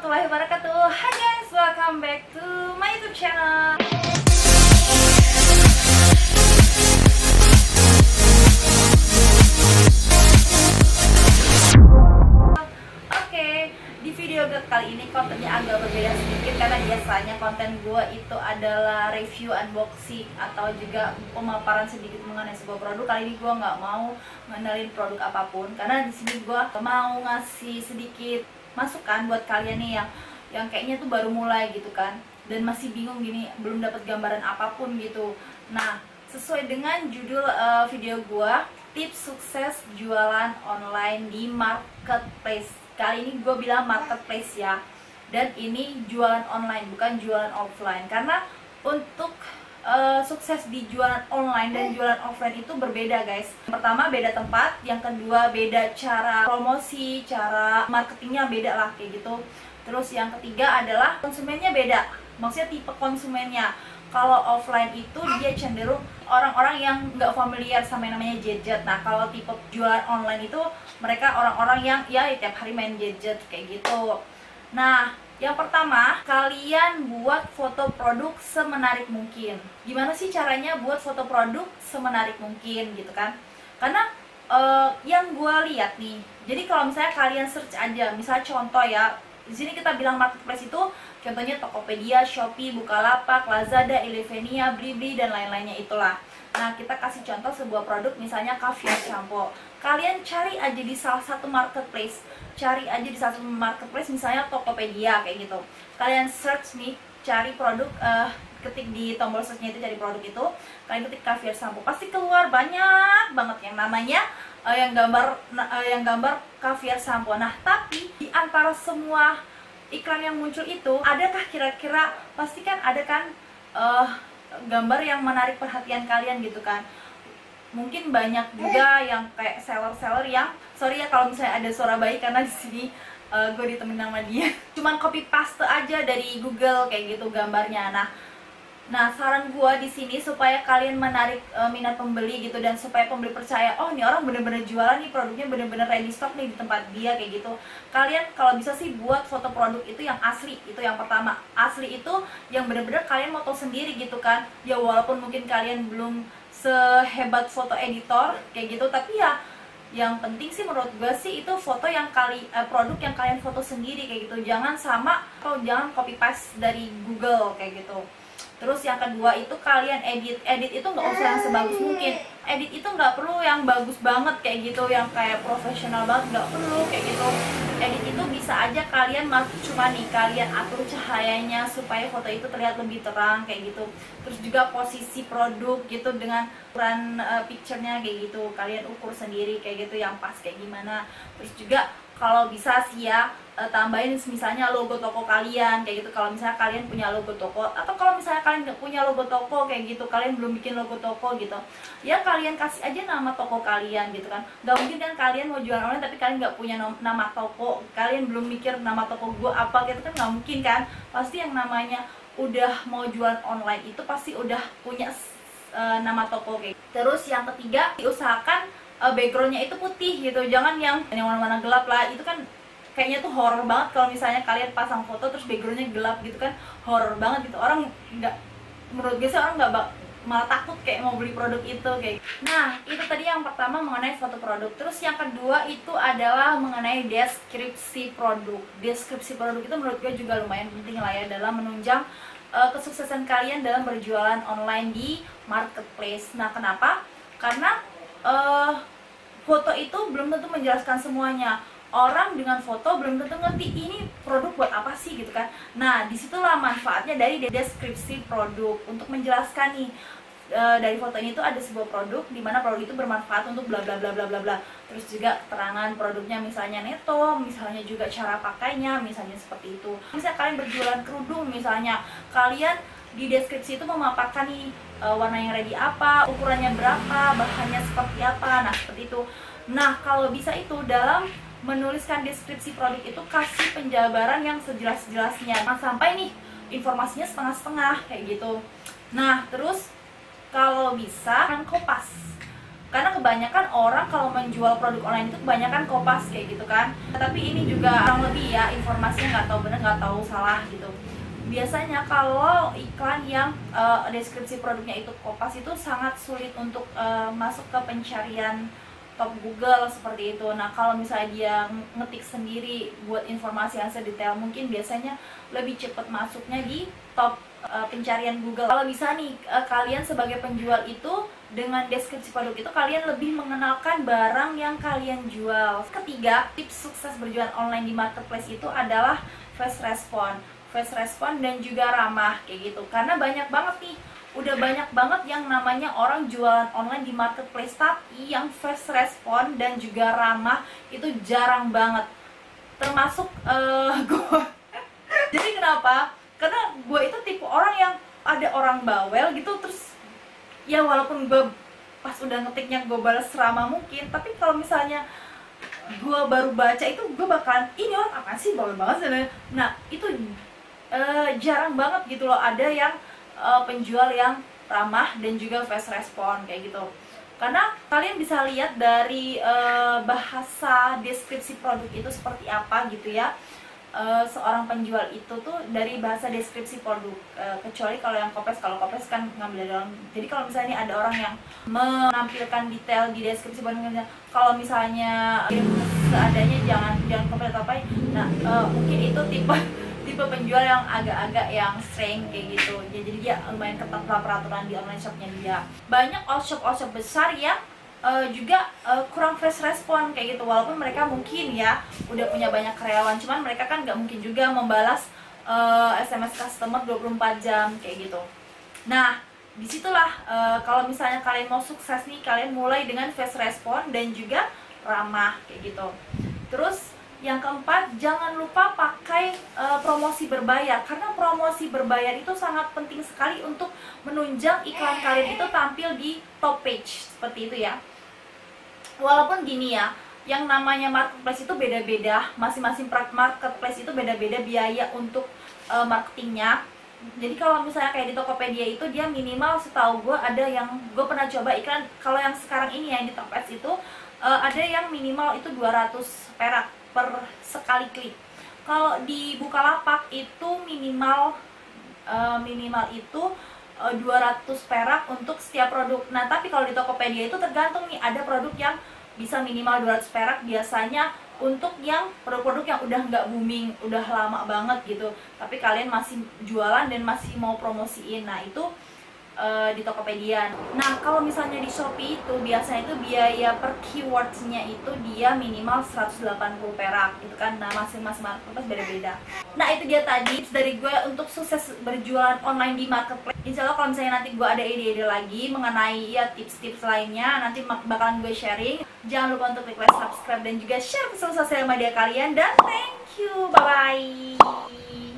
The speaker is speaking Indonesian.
warahmatullahi wabarakatuh. Hai guys, welcome back to my YouTube channel. Oke, di video kali ini kontennya agak berbeda sedikit karena biasanya konten gue itu adalah review, unboxing atau juga pemaparan sedikit mengenai sebuah produk. Kali ini gue nggak mau ngenalin produk apapun karena di sini gue mau ngasih sedikit masukan buat kalian nih yang kayaknya tuh baru mulai gitu kan dan masih bingung gini, belum dapat gambaran apapun gitu. Nah, sesuai dengan judul video gua, tips sukses jualan online di marketplace. Kali ini gue bilang marketplace ya, dan ini jualan online bukan jualan offline, karena untuk sukses di jualan online dan jualan offline itu berbeda guys. Yang pertama beda tempat, yang kedua beda cara promosi, cara marketingnya beda lah kayak gitu. Terus yang ketiga adalah konsumennya beda, maksudnya tipe konsumennya. Kalau offline itu dia cenderung orang-orang yang nggak familiar sama yang namanya gadget. Nah kalau tipe jualan online itu mereka orang-orang yang ya tiap hari main gadget kayak gitu. Nah, yang pertama, kalian buat foto produk semenarik mungkin. Gimana sih caranya buat foto produk semenarik mungkin gitu kan? Karena yang gue lihat nih, jadi kalau misalnya kalian search aja, misalnya contoh ya, di sini kita bilang marketplace itu contohnya Tokopedia, Shopee, Bukalapak, Lazada, Elevenia, Blibli dan lain-lainnya itulah. Nah, kita kasih contoh sebuah produk misalnya caviar shampoo. Kalian cari aja di salah satu marketplace. Cari aja di satu marketplace misalnya Tokopedia kayak gitu. Kalian search nih, cari produk, ketik di tombol search-nya itu cari produk itu. Kalian ketik caviar shampoo, pasti keluar banyak banget yang namanya yang gambar caviar shampoo. Nah, tapi di antara semua iklan yang muncul itu, adakah kira-kira, pasti kan ada kan gambar yang menarik perhatian kalian gitu kan. Mungkin banyak juga yang kayak seller-seller yang, sorry ya kalau misalnya ada suara bayi karena di sini gue ditemenin sama dia. Cuman copy paste aja dari Google kayak gitu gambarnya. Nah saran gue di sini supaya kalian menarik minat pembeli gitu, dan supaya pembeli percaya, oh ini orang bener-bener jualan nih, produknya bener-bener ready stock nih di tempat dia kayak gitu. Kalian kalau bisa sih buat foto produk itu yang asli, itu yang pertama. Asli itu yang bener-bener kalian moto sendiri gitu kan. Ya walaupun mungkin kalian belum sehebat foto editor kayak gitu, tapi ya yang penting sih menurut gue sih itu foto yang produk yang kalian foto sendiri kayak gitu. Jangan sama atau jangan copy paste dari Google kayak gitu. Terus yang kedua itu kalian edit itu nggak usah yang sebagus mungkin. Edit itu nggak perlu yang bagus banget kayak gitu, yang kayak profesional banget, nggak perlu kayak gitu. Edit itu bisa aja kalian cuma nih kalian atur cahayanya supaya foto itu terlihat lebih terang kayak gitu. Terus juga posisi produk gitu dengan ukuran picture-nya kayak gitu, kalian ukur sendiri kayak gitu yang pas kayak gimana. Terus juga kalau bisa sih ya tambahin misalnya logo toko kalian kayak gitu, kalau misalnya kalian punya logo toko, atau kalau misalnya kalian nggak punya logo toko kayak gitu, kalian belum bikin logo toko gitu ya, kalian kasih aja nama toko kalian gitu kan. Nggak mungkin kan kalian mau jualan online tapi kalian nggak punya nama toko, kalian belum mikir nama toko gue apa gitu kan, nggak mungkin kan. Pasti yang namanya udah mau jualan online itu pasti udah punya nama toko kayak gitu. Terus yang ketiga, diusahakan backgroundnya itu putih gitu, jangan yang warna-warna gelap lah, itu kan kayaknya tuh horror banget kalau misalnya kalian pasang foto terus backgroundnya gelap gitu kan, horror banget gitu. Orang nggak, menurut gue sih orang nggak malah takut kayak mau beli produk itu kayak. Nah itu tadi yang pertama mengenai foto produk. Terus yang kedua itu adalah mengenai deskripsi produk. Deskripsi produk itu menurut gue juga lumayan penting lah ya dalam menunjang kesuksesan kalian dalam berjualan online di marketplace. Nah kenapa? Karena foto itu belum tentu menjelaskan semuanya. Orang dengan foto belum tentu ngerti ini produk buat apa sih gitu kan. Nah disitulah manfaatnya dari deskripsi produk, untuk menjelaskan nih dari foto ini tuh ada sebuah produk, dimana produk itu bermanfaat untuk bla bla bla bla bla bla. Terus juga keterangan produknya, misalnya neto, misalnya juga cara pakainya, misalnya seperti itu. Misalnya kalian berjualan kerudung misalnya, kalian di deskripsi itu memaparkan nih warna yang ready apa, ukurannya berapa, bahannya seperti apa, nah seperti itu. Nah kalau bisa itu dalam menuliskan deskripsi produk itu kasih penjabaran yang sejelas-jelasnya, jangan sampai nih informasinya setengah-setengah kayak gitu. Nah terus kalau bisa kan kopas, Karena kebanyakan orang kalau menjual produk online itu kebanyakan kopas kayak gitu kan. Tapi ini juga kurang lebih ya, informasinya nggak tahu benar nggak tahu salah gitu. Biasanya kalau iklan yang deskripsi produknya itu kopas itu sangat sulit untuk masuk ke pencarian top Google seperti itu. Nah kalau misalnya dia ngetik sendiri buat informasi yang sedetail mungkin, biasanya lebih cepat masuknya di top pencarian Google. Kalau bisa nih kalian sebagai penjual itu dengan deskripsi produk itu kalian lebih mengenalkan barang yang kalian jual. Ketiga, tips sukses berjualan online di marketplace itu adalah fast respon dan juga ramah kayak gitu. Karena banyak banget nih, udah banyak banget yang namanya orang jualan online di marketplace, tapi yang fast respon dan juga ramah itu jarang banget. Termasuk gue. Jadi kenapa? Karena gue itu tipe orang yang ada orang bawel gitu, terus ya walaupun gue pas udah ngetiknya gue balas ramah mungkin, tapi kalau misalnya gue baru baca itu gue bakalan, ini orang apa sih bawel banget sebenarnya. Nah itu jarang banget gitu loh ada yang penjual yang ramah dan juga fast respon kayak gitu. Karena kalian bisa lihat dari bahasa deskripsi produk itu seperti apa gitu ya. Seorang penjual itu tuh dari bahasa deskripsi produk, kecuali kalau yang kopes, kalau kopes kan ngambil dari dalam. Jadi kalau misalnya ada orang yang menampilkan detail di deskripsi produknya, kalau misalnya seadanya jangan kopes atau apa. Nah mungkin itu tipe penjual yang agak-agak yang streng kayak gitu. Jadi dia lumayan ketat peraturan di online shopnya dia. Banyak all shop besar yang juga kurang fast respon kayak gitu, walaupun mereka mungkin ya udah punya banyak karyawan, cuman mereka kan nggak mungkin juga membalas SMS customer 24 jam kayak gitu. Nah disitulah kalau misalnya kalian mau sukses nih, kalian mulai dengan fast respon dan juga ramah kayak gitu. Terus yang keempat, jangan lupa pakai promosi berbayar, karena promosi berbayar itu sangat penting sekali untuk menunjang iklan kalian itu tampil di top page seperti itu ya. Walaupun gini ya, yang namanya marketplace itu beda-beda, masing-masing marketplace itu beda-beda biaya untuk marketingnya. Jadi kalau misalnya kayak di Tokopedia itu dia minimal, setahu gue ada yang gue pernah coba iklan, kalau yang sekarang ini yang di Topets itu ada yang minimal itu 200 perak per sekali klik. Kalau di Bukalapak itu minimal itu 200 perak untuk setiap produk. Nah tapi kalau di Tokopedia itu tergantung nih, ada produk yang bisa minimal 200 perak biasanya untuk yang produk-produk yang udah nggak booming, udah lama banget gitu, tapi kalian masih jualan dan masih mau promosiin. Nah itu di Tokopedia. Nah kalau misalnya di Shopee itu biasanya itu biaya per keywordsnya itu dia minimal 180 perak gitu kan. Nah masing-masing marketplace beda-beda. Nah itu dia tadi tips dari gue untuk sukses berjualan online di marketplace. Insya Allah kalau misalnya nanti gue ada ide-ide lagi mengenai ya tips-tips lainnya, nanti bakalan gue sharing. Jangan lupa untuk like, subscribe dan juga share ke seluruh sosial media kalian. Dan thank you, bye bye.